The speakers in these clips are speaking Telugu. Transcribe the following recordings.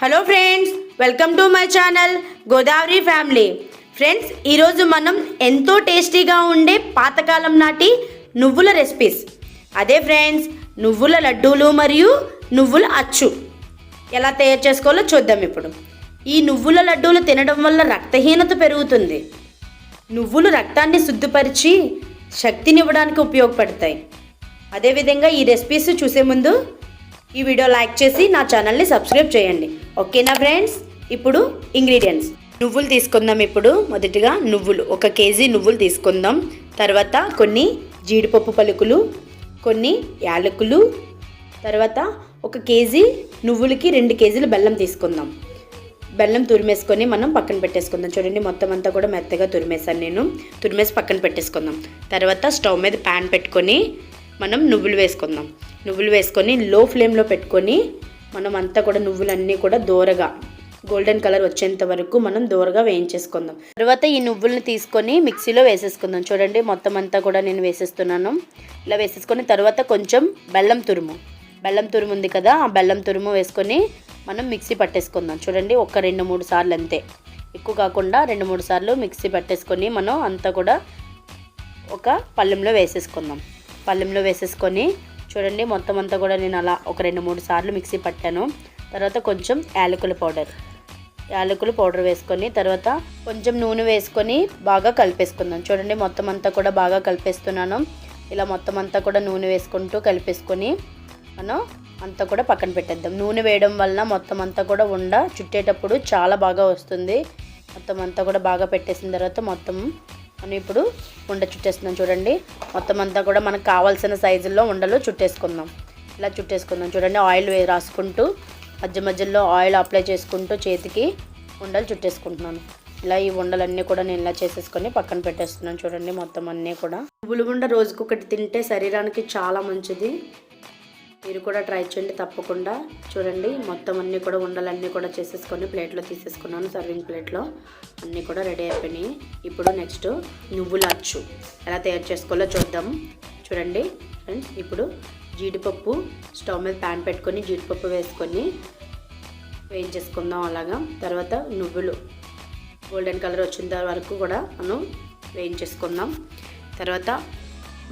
Hello friends, welcome to my channel Godavari family. Friends, ఈరోజు మనం ఎంతో టేస్టీగా ఉండే పాతకాలం నాటి నువ్వుల రెసిపీస్, అదే ఫ్రెండ్స్ నువ్వుల లడ్డూలు మరియు నువ్వుల అచ్చు ఎలా తయారు చేసుకోవాలో చూద్దాం. ఇప్పుడు ఈ నువ్వుల లడ్డూలు తినడం వల్ల రక్తహీనత పెరుగుతుంది. నువ్వులు రక్తాన్ని శుద్ధిపరిచి శక్తినివ్వడానికి ఉపయోగపడతాయి. అదేవిధంగా ఈ రెసిపీస్ చూసే ముందు ఈ వీడియో లైక్ చేసి నా ఛానల్ని సబ్స్క్రైబ్ చేయండి. ఓకేనా ఫ్రెండ్స్? ఇప్పుడు ఇంగ్రీడియంట్స్ నువ్వులు తీసుకుందాం. ఇప్పుడు మొదటిగా నువ్వులు 1 కేజీ నువ్వులు తీసుకుందాం. తర్వాత కొన్ని జీడిపప్పు పలుకులు, కొన్ని యాలకులు, తర్వాత 1 కేజీ నువ్వులకి 2 కేజీలు బెల్లం తీసుకుందాం. బెల్లం తురిమేసుకొని మనం పక్కన పెట్టేసుకుందాం. చూడండి, మొత్తం అంతా కూడా మెత్తగా తురిమేసాను. తురిమేసి పక్కన పెట్టేసుకుందాం. తర్వాత స్టవ్ మీద ప్యాన్ పెట్టుకొని మనం నువ్వులు వేసుకుందాం. నువ్వులు వేసుకొని లో ఫ్లేమ్లో పెట్టుకొని మనం అంతా కూడా నువ్వులన్నీ కూడా దూరగా గోల్డెన్ కలర్ వచ్చేంత వరకు మనం దూరగా వేయించేసుకుందాం. తర్వాత ఈ నువ్వులను తీసుకొని మిక్సీలో వేసేసుకుందాం. చూడండి, మొత్తం అంతా కూడా నేను వేసేస్తున్నాను. ఇలా వేసేసుకొని తర్వాత కొంచెం బెల్లం తురుము ఉంది కదా, ఆ బెల్లం తురుము వేసుకొని మనం మిక్సీ పట్టేసుకుందాం. చూడండి, 2-3 సార్లు అంతే, ఎక్కువ కాకుండా 2-3 సార్లు మిక్సీ పట్టేసుకొని మనం అంతా కూడా ఒక పళ్ళెంలో వేసేసుకుందాం. పళ్ళెంలో వేసేసుకొని చూడండి, మొత్తం అంతా కూడా నేను అలా 2-3 సార్లు మిక్సీ పట్టాను. తర్వాత కొంచెం యాలకుల పౌడర్ వేసుకొని తర్వాత కొంచెం నూనె వేసుకొని బాగా కలిపేసుకుందాం. చూడండి, మొత్తం అంతా కూడా బాగా కలిపేస్తున్నాను. ఇలా మొత్తం అంతా కూడా నూనె వేసుకుంటూ కలిపేసుకొని మనం అంతా కూడా పక్కన పెట్టేద్దాం. నూనె వేయడం వలన మొత్తం అంతా కూడా చుట్టేటప్పుడు చాలా బాగా వస్తుంది. మొత్తం అంతా కూడా బాగా పెట్టేసిన తర్వాత మొత్తం మనం ఇప్పుడు చుట్టేస్తున్నాం. చూడండి, మొత్తం అంతా కూడా మనకు కావాల్సిన సైజుల్లో ఉండలు చుట్టేసుకుందాం. ఇలా చుట్టేసుకుందాం. చూడండి, ఆయిల్ రాసుకుంటూ మధ్యలో ఆయిల్ అప్లై చేసుకుంటూ చేతికి ఉండలు చుట్టేసుకుంటున్నాను. ఇలా ఈ ఉండలన్నీ కూడా నేను ఇలా చేసేసుకొని పక్కన పెట్టేస్తున్నాను. చూడండి, మొత్తం అన్నీ కూడా నువ్వుల ఉండ రోజుకొకటి తింటే శరీరానికి చాలా మంచిది. మీరు కూడా ట్రై చేయండి తప్పకుండా. చూడండి, మొత్తం అన్నీ కూడా ఉండలన్నీ కూడా చేసేసుకొని ప్లేట్లో తీసేసుకున్నాను. సర్వింగ్ ప్లేట్లో అన్నీ కూడా రెడీ అయిపోయినాయి. ఇప్పుడు నెక్స్ట్ నువ్వుల అచ్చు ఎలా తయారు చేసుకోవాలో చూద్దాం. చూడండి ఫ్రెండ్స్, ఇప్పుడు జీడిపప్పు స్టవ్ మీద ప్యాన్ పెట్టుకొని జీడిపప్పు వేసుకొని వేయించేసుకుందాం. అలాగా తర్వాత నువ్వులు గోల్డెన్ కలర్ వచ్చిన వరకు కూడా మనం వేయించేసుకుందాం. తర్వాత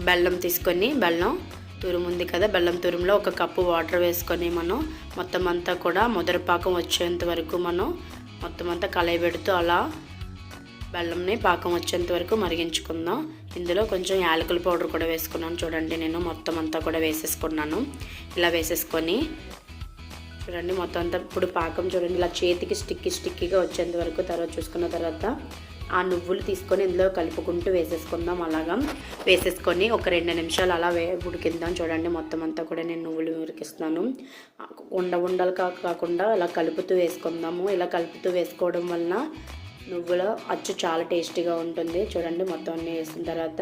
బెల్లం తీసుకొని బెల్లం తురుము ఉంది కదా, బెల్లం తురుములో 1 కప్పు వాటర్ వేసుకొని మనం మొత్తం అంతా కూడా ముదరపాకం వచ్చేంత వరకు మనం మొత్తం అంతా కలయబెడుతూ అలా బెల్లంని పాకం వచ్చేంత వరకు మరిగించుకుందాం. ఇందులో కొంచెం యాలకుల పౌడర్ కూడా వేసుకున్నాను. చూడండి, నేను మొత్తం అంతా కూడా వేసేసుకున్నాను. ఇలా వేసేసుకొని చూడండి, మొత్తం అంతా ఇప్పుడు పాకం చూడండి ఇలా చేతికి స్టిక్కీగా వచ్చేంత వరకు తర్వాత చూసుకున్న తర్వాత ఆ నువ్వులు తీసుకొని ఇందులో కలుపుకుంటూ వేసేసుకుందాం. అలాగా వేసేసుకొని 2 నిమిషాలు అలా ఉడికిద్దాం. చూడండి, మొత్తం అంతా కూడా నేను నువ్వులు ఉడికిస్తున్నాను. ఉండలు కాకుండా ఇలా కలుపుతూ వేసుకుందాము. ఇలా కలుపుతూ వేసుకోవడం వలన నువ్వుల అచ్చు చాలా టేస్టీగా ఉంటుంది. చూడండి, మొత్తం అన్నీ వేసిన తర్వాత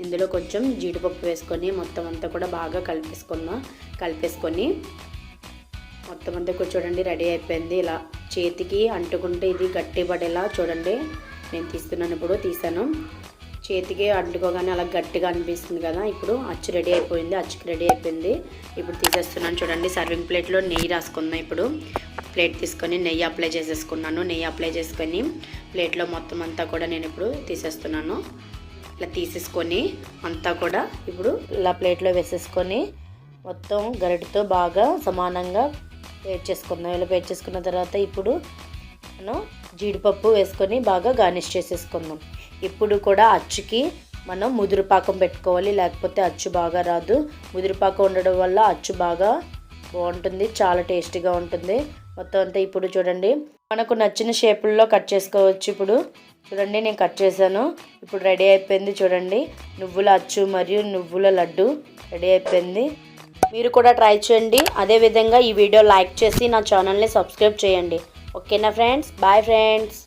ఇందులో కొంచెం జీడిపప్పు వేసుకొని మొత్తం అంతా కూడా బాగా కలిపేసుకొని మొత్తం అంతా కూడా చూడండి రెడీ అయిపోయింది. ఇలా చేతికి అంటుకుంటే ఇది గట్టి పడేలా చూడండి నేను తీస్తున్నాను. ఇప్పుడు తీసాను, చేతికి అంటుకోగానే అలా గట్టిగా అనిపిస్తుంది కదా. ఇప్పుడు అచ్చు రెడీ అయిపోయింది. అచ్చుకి రెడీ అయిపోయింది. ఇప్పుడు తీసేస్తున్నాను. చూడండి, సర్వింగ్ ప్లేట్లో నెయ్యి రాసుకుందాం. ఇప్పుడు ప్లేట్ తీసుకొని నెయ్యి అప్లై చేసేసుకున్నాను. నెయ్యి అప్లై చేసుకొని ప్లేట్లో మొత్తం అంతా కూడా నేను ఇప్పుడు తీసేస్తున్నాను. ఇలా తీసేసుకొని అంతా కూడా ఇప్పుడు ఇలా ప్లేట్లో వేసేసుకొని మొత్తం గరిటెతో బాగా సమానంగా వేట్ చేసుకుందాం. ఇలా వేట్ చేసుకున్న తర్వాత ఇప్పుడు మనం జీడిపప్పు వేసుకొని బాగా గార్నిష్ చేసేసుకుందాం. ఇప్పుడు కూడా అచ్చుకి మనం ముదురుపాకం పెట్టుకోవాలి, లేకపోతే అచ్చు బాగా రాదు. ముదురుపాకం ఉండడం వల్ల అచ్చు బాగా బాగుంటుంది, చాలా టేస్టీగా ఉంటుంది. మొత్తం అంతా ఇప్పుడు చూడండి మనకు నచ్చిన షేపుల్లో కట్ చేసుకోవచ్చు. ఇప్పుడు చూడండి, నేను కట్ చేశాను. ఇప్పుడు రెడీ అయిపోయింది. చూడండి, నువ్వుల అచ్చు మరియు నువ్వుల లడ్డు రెడీ అయిపోయింది. మీరు కూడా ట్రై చేయండి. అదేవిధంగా ఈ వీడియో లైక్ చేసి నా ఛానల్ని సబ్స్క్రైబ్ చేయండి. ఓకేనా ఫ్రెండ్స్? Bye friends.